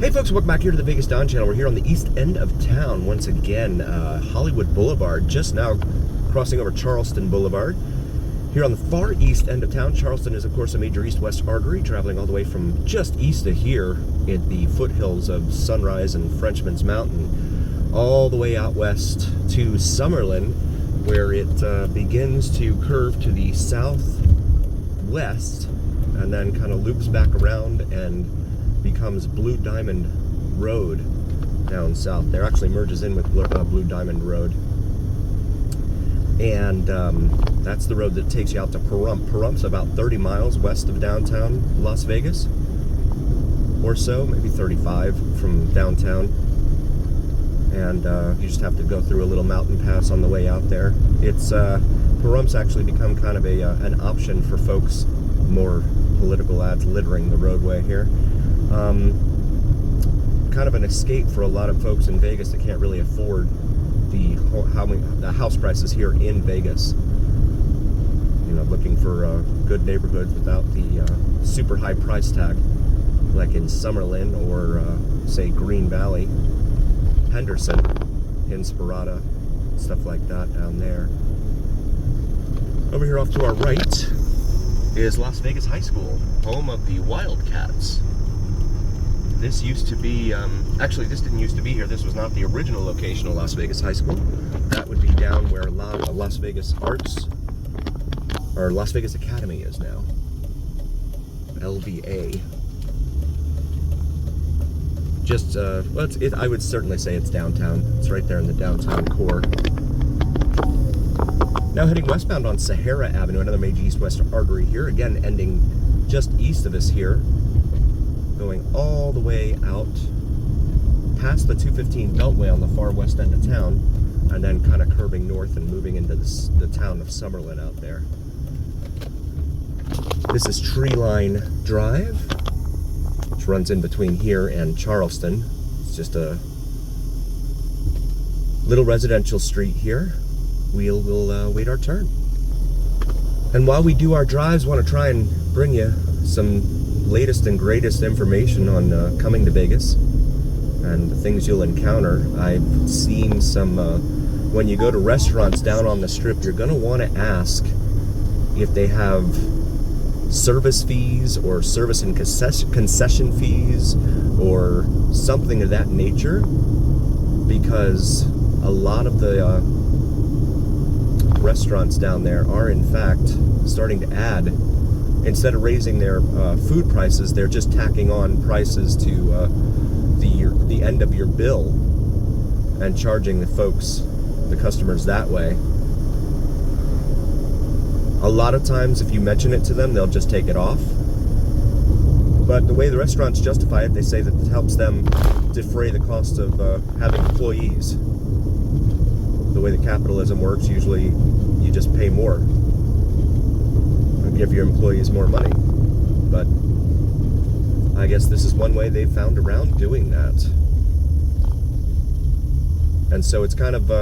Hey folks, welcome back here to the Vegas Dawn Channel. We're here on the east end of town once again, Hollywood Boulevard, just now crossing over Charleston Boulevard. Here on the far east end of town, Charleston is of course a major east-west artery, traveling all the way from just east of here in the foothills of Sunrise and Frenchman's Mountain, all the way out west to Summerlin, where it begins to curve to the southwest and then kind of loops back around and becomes Blue Diamond Road down south there. Actually merges in with Blue Diamond Road. And that's the road that takes you out to Pahrump. Pahrump's about 30 miles west of downtown Las Vegas, or so, maybe 35 from downtown. And you just have to go through a little mountain pass on the way out there. It's Pahrump's actually become kind of an option for folks, more political ads littering the roadway here. Kind of an escape for a lot of folks in Vegas that can't really afford the house prices here in Vegas. You know, looking for good neighborhoods without the super high price tag, like in Summerlin or say Green Valley, Henderson, Inspirata, stuff like that down there. Over here off to our right is Las Vegas High School, home of the Wildcats. This used to be, actually this didn't used to be here. This was not the original location of Las Vegas High School. That would be down where Las Vegas Arts, or Las Vegas Academy is now. LVA. Just, well, I would certainly say it's downtown. It's right there in the downtown core. Now heading westbound on Sahara Avenue, another major east-west artery here, again ending just east of us here, going all the way out past the 215 Beltway on the far west end of town, and then kind of curving north and moving into the town of Summerlin out there. This is Treeline Drive, which runs in between here and Charleston. It's just a little residential street here. We'll wait our turn. And while we do our drives, want to try and bring you some latest and greatest information on coming to Vegas and the things you'll encounter. I've seen some, when you go to restaurants down on the strip, you're going to want to ask if they have service fees or service and concession fees or something of that nature, because a lot of the restaurants down there are in fact starting to add, instead of raising their food prices, they're just tacking on prices to the end of your bill and charging the customers that way. A lot of times if you mention it to them, they'll just take it off. But the way the restaurants justify it, they say that it helps them defray the cost of having employees. The way that capitalism works, usually you just pay more and give your employees more money. But I guess this is one way they've found around doing that. And so it's kind of,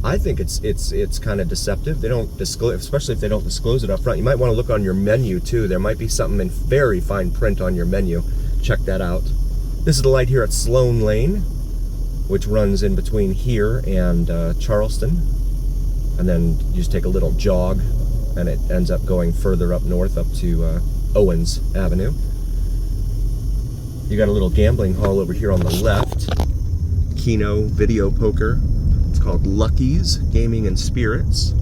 I think it's kind of deceptive. They don't disclose, especially if they don't disclose it up front. You might want to look on your menu too. There might be something in very fine print on your menu. Check that out. This is the light here at Sloan Lane, which runs in between here and Charleston. And then you just take a little jog and it ends up going further up north up to Owens Avenue. You got a little gambling hall over here on the left. Keno Video Poker. It's called Lucky's Gaming and Spirits.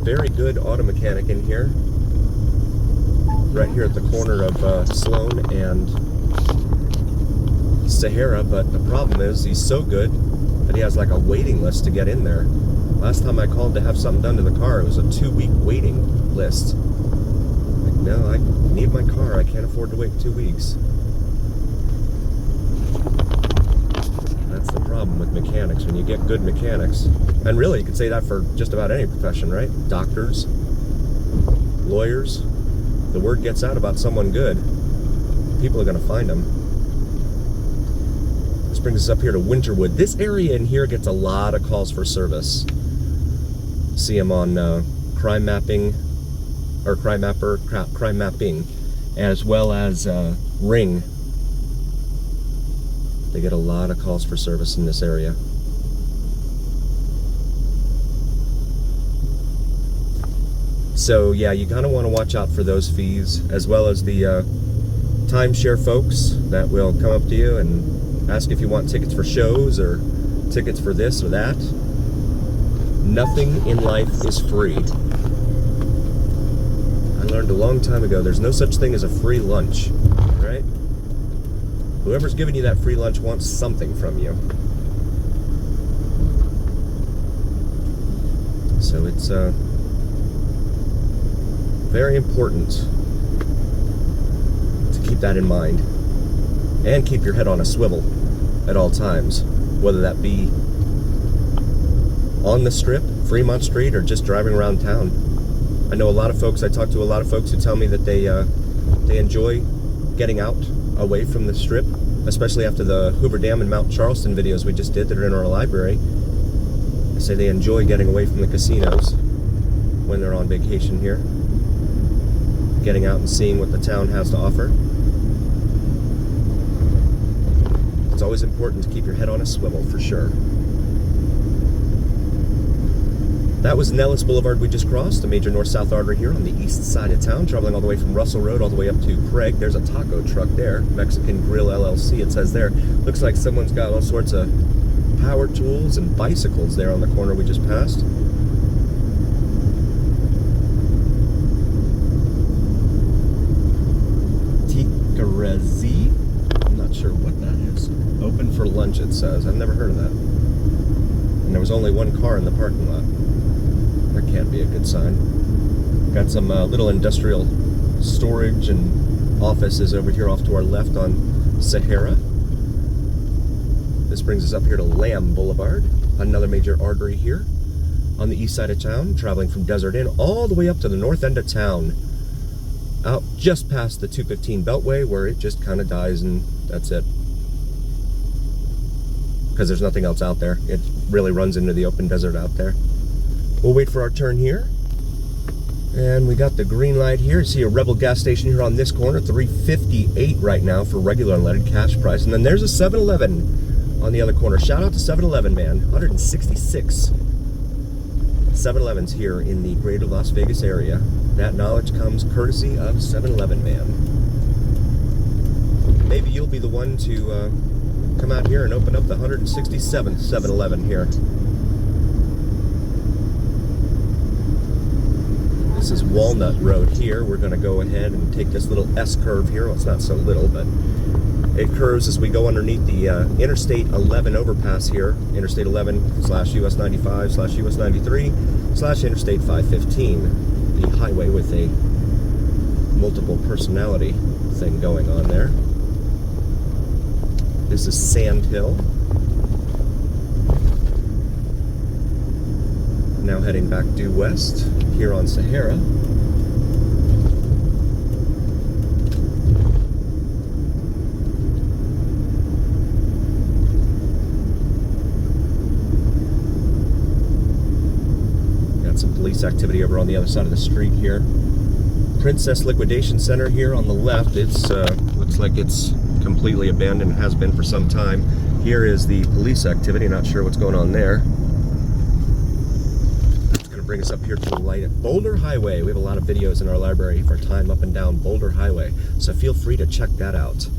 Very good auto mechanic in here. Right here at the corner of Sloan and Sahara, but the problem is he's so good that he has like a waiting list to get in there. Last time I called to have something done to the car, it was a 2-week waiting list. Like, no, I need my car. I can't afford to wait 2 weeks. That's the problem with mechanics, when you get good mechanics. And really, you could say that for just about any profession, right? Doctors, lawyers. The word gets out about someone good, people are going to find them. This brings us up here to Winterwood. This area in here gets a lot of calls for service. See them on crime mapping, or crime mapper, crime mapping, as well as Ring. They get a lot of calls for service in this area. So yeah, you kind of want to watch out for those fees, as well as the timeshare folks that will come up to you and ask if you want tickets for shows or tickets for this or that. Nothing in life is free. I learned a long time ago, there's no such thing as a free lunch, right? Whoever's giving you that free lunch wants something from you. So it's very important to keep that in mind and keep your head on a swivel at all times, whether that be on the Strip, Fremont Street, or just driving around town. I know a lot of folks, I talk to a lot of folks who tell me that they enjoy getting out away from the Strip, especially after the Hoover Dam and Mount Charleston videos we just did that are in our library. They say they enjoy getting away from the casinos when they're on vacation here, getting out and seeing what the town has to offer. It's always important to keep your head on a swivel, for sure. That was Nellis Boulevard we just crossed, a major north-south artery here on the east side of town, traveling all the way from Russell Road all the way up to Craig. There's a taco truck there, Mexican Grill LLC, it says there. Looks like someone's got all sorts of power tools and bicycles there on the corner we just passed. Ticarezi, I'm not sure what that is. Open for lunch, it says. I've never heard of that. And there was only one car in the parking lot. That can't be a good sign. Got some little industrial storage and offices over here off to our left on Sahara. This brings us up here to Lamb Boulevard, another major artery here on the east side of town, traveling from Desert Inn all the way up to the north end of town, out just past the 215 Beltway, where it just kind of dies and that's it. Because there's nothing else out there. It really runs into the open desert out there. We'll wait for our turn here. And we got the green light here. You see a Rebel gas station here on this corner, $3.58 right now for regular unleaded cash price. And then there's a 7-Eleven on the other corner. Shout out to 7-Eleven, man. 166 7-Elevens here in the greater Las Vegas area. That knowledge comes courtesy of 7-Eleven, man. Maybe you'll be the one to come out here and open up the 167th 7-Eleven here. This is Walnut Road here. We're going to go ahead and take this little S-curve here. Well, it's not so little, but it curves as we go underneath the Interstate 11 overpass here. Interstate 11 / US 95 / US 93 / Interstate 515. The highway with a multiple personality thing going on there. This is Sand Hill. Now heading back due west here on Sahara. Got some police activity over on the other side of the street here. Princess Liquidation Center here on the left. It's looks like it's completely abandoned, has been for some time. Here is the police activity, not sure what's going on there. It's going to bring us up here to the light at Boulder Highway. We have a lot of videos in our library for time up and down Boulder Highway, so feel free to check that out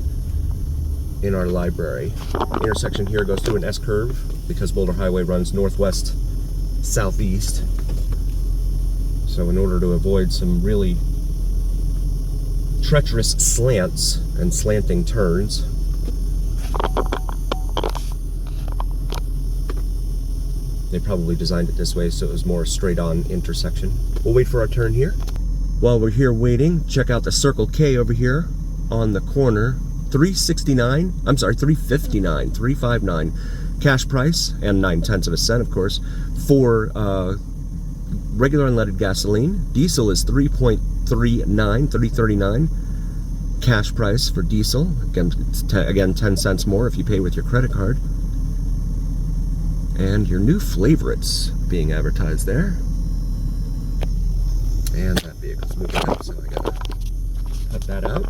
in our library. The intersection here goes through an S-curve because Boulder Highway runs northwest southeast, so in order to avoid some really treacherous slants and slanting turns, they probably designed it this way so it was more straight on intersection. We'll wait for our turn here. While we're here waiting, check out the Circle K over here on the corner. $359 cash price, and 9/10 cents, of course, for regular unleaded gasoline. Diesel is $3.39 cash price for diesel. Again, 10 cents more if you pay with your credit card. And your new favorites being advertised there. And that vehicle It's moving up, so I gotta cut that out.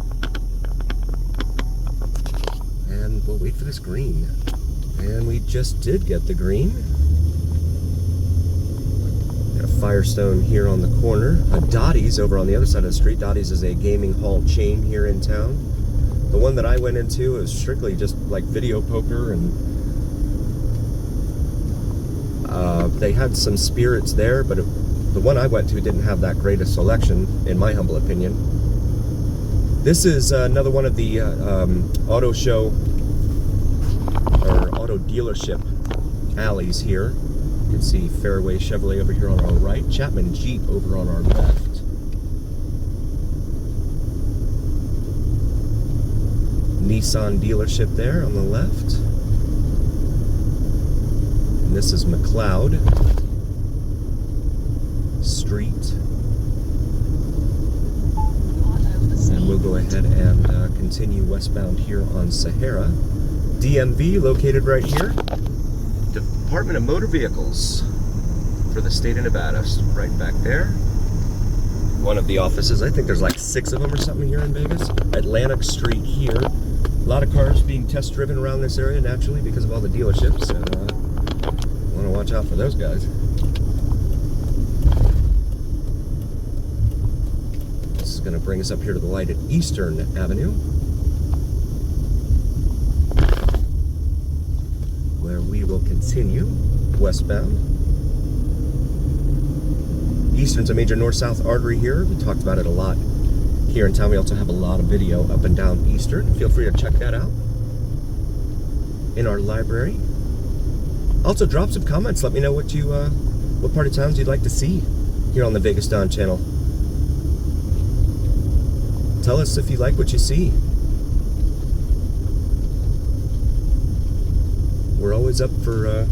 And we'll wait for this green. And we just did get the green. Got a Firestone here on the corner. A Dottie's over on the other side of the street. Dottie's is a gaming hall chain here in town. The one that I went into is strictly just like video poker, and they had some spirits there, but the one I went to didn't have that great a selection, in my humble opinion. This is another one of the auto show or auto dealership alleys here. You can see Fairway Chevrolet over here on our right, Chapman Jeep over on our left. Nissan dealership there on the left. And this is McLeod Street. And we'll go ahead and continue westbound here on Sahara. DMV located right here. Department of Motor Vehicles for the state of Nevada, right back there. One of the offices, I think there's like 6 of them or something here in Vegas. Atlantic Street here. A lot of cars being test driven around this area naturally because of all the dealerships. And want to watch out for those guys. This is going to bring us up here to the light at Eastern Avenue, where we will continue westbound. Eastern's a major north-south artery here. We talked about it a lot here in town. We also have a lot of video up and down Eastern. Feel free to check that out in our library. Also, drop some comments. Let me know what you, what part of towns you'd like to see here on the Vegas Don channel. Tell us if you like what you see. We're always up for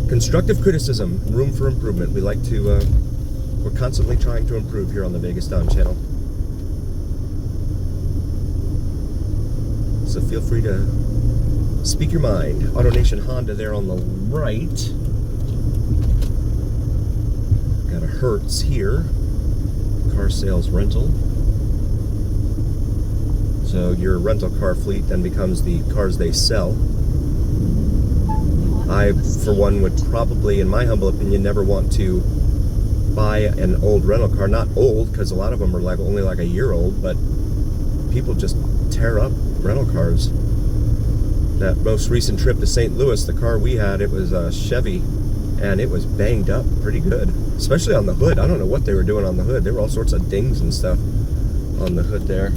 constructive criticism, room for improvement. We like to, we're constantly trying to improve here on the Vegas Don channel. So feel free to speak your mind. AutoNation Honda there on the right. Got a Hertz here. Car sales rental. So your rental car fleet then becomes the cars they sell. I, for one, would probably, in my humble opinion, never want to buy an old rental car. Not old, because a lot of them are like only like a year old, but people just tear up rental cars. That most recent trip to St. Louis, the car we had, it was a Chevy, and it was banged up pretty good, especially on the hood. I don't know what they were doing on the hood. There were all sorts of dings and stuff on the hood there.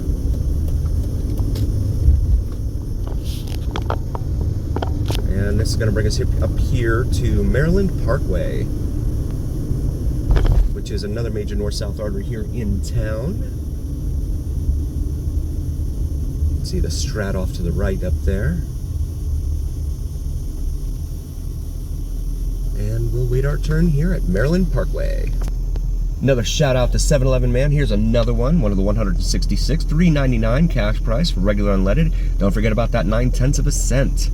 And this is going to bring us up here to Maryland Parkway, which is another major north-south artery here in town. See the Strat off to the right up there. And we'll wait our turn here at Maryland Parkway. Another shout out to 7-Eleven man. Here's another one of the 166, $3.99 cash price for regular unleaded. Don't forget about that 9/10 cent.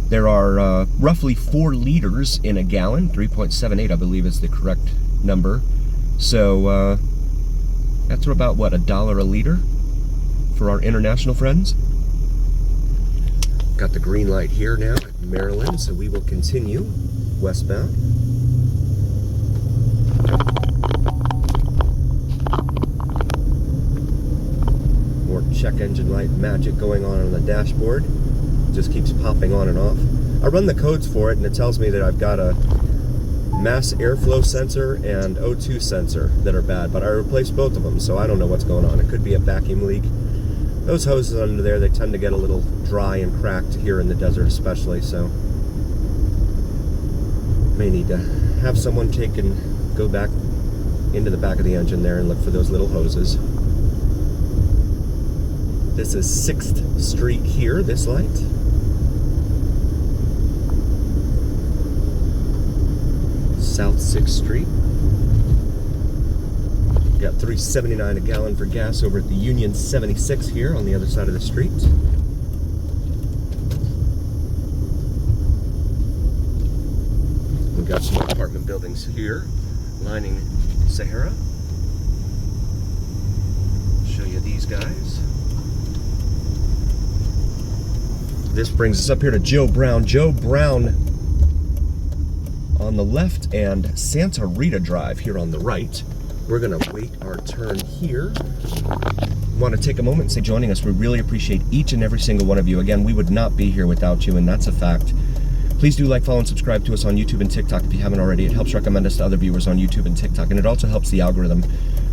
There are roughly 4 liters in a gallon. 3.78, I believe, is the correct number. So that's about, what, $1 a liter for our international friends. Got the green light here now at Maryland, so we will continue westbound. More check engine light magic going on the dashboard. Just keeps popping on and off. I run the codes for it, and it tells me that I've got a mass airflow sensor and O2 sensor that are bad, but I replaced both of them, so I don't know what's going on. It could be a vacuum leak. Those hoses under there, they tend to get a little dry and cracked here in the desert especially, so may need to have someone take and go back into the back of the engine there and look for those little hoses. This is 6th Street here, this light. South 6th Street. Got $3.79 a gallon for gas over at the Union 76 here on the other side of the street. We've got some apartment buildings here lining Sahara. these guys. This brings us up here to Joe Brown. Joe Brown on the left and Santa Rita Drive here on the right. We're gonna wait our turn here. Want to take a moment and say joining us. We really appreciate each and every single one of you. Again, we would not be here without you, and that's a fact. Please do like, follow, and subscribe to us on YouTube and TikTok if you haven't already. It helps recommend us to other viewers on YouTube and TikTok, and it also helps the algorithm.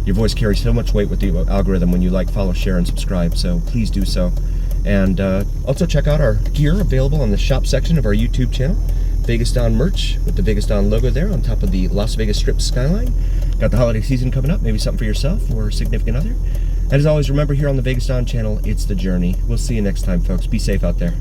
Your voice carries so much weight with the algorithm when you like, follow, share, and subscribe, so please do so. And also check out our gear available on the shop section of our YouTube channel. Vegas Don merch with the Vegas Don logo there on top of the Las Vegas Strip skyline. Got the holiday season coming up, maybe something for yourself or a significant other. And as always, remember here on the Vegas Don channel, it's the journey. We'll see you next time, folks. Be safe out there.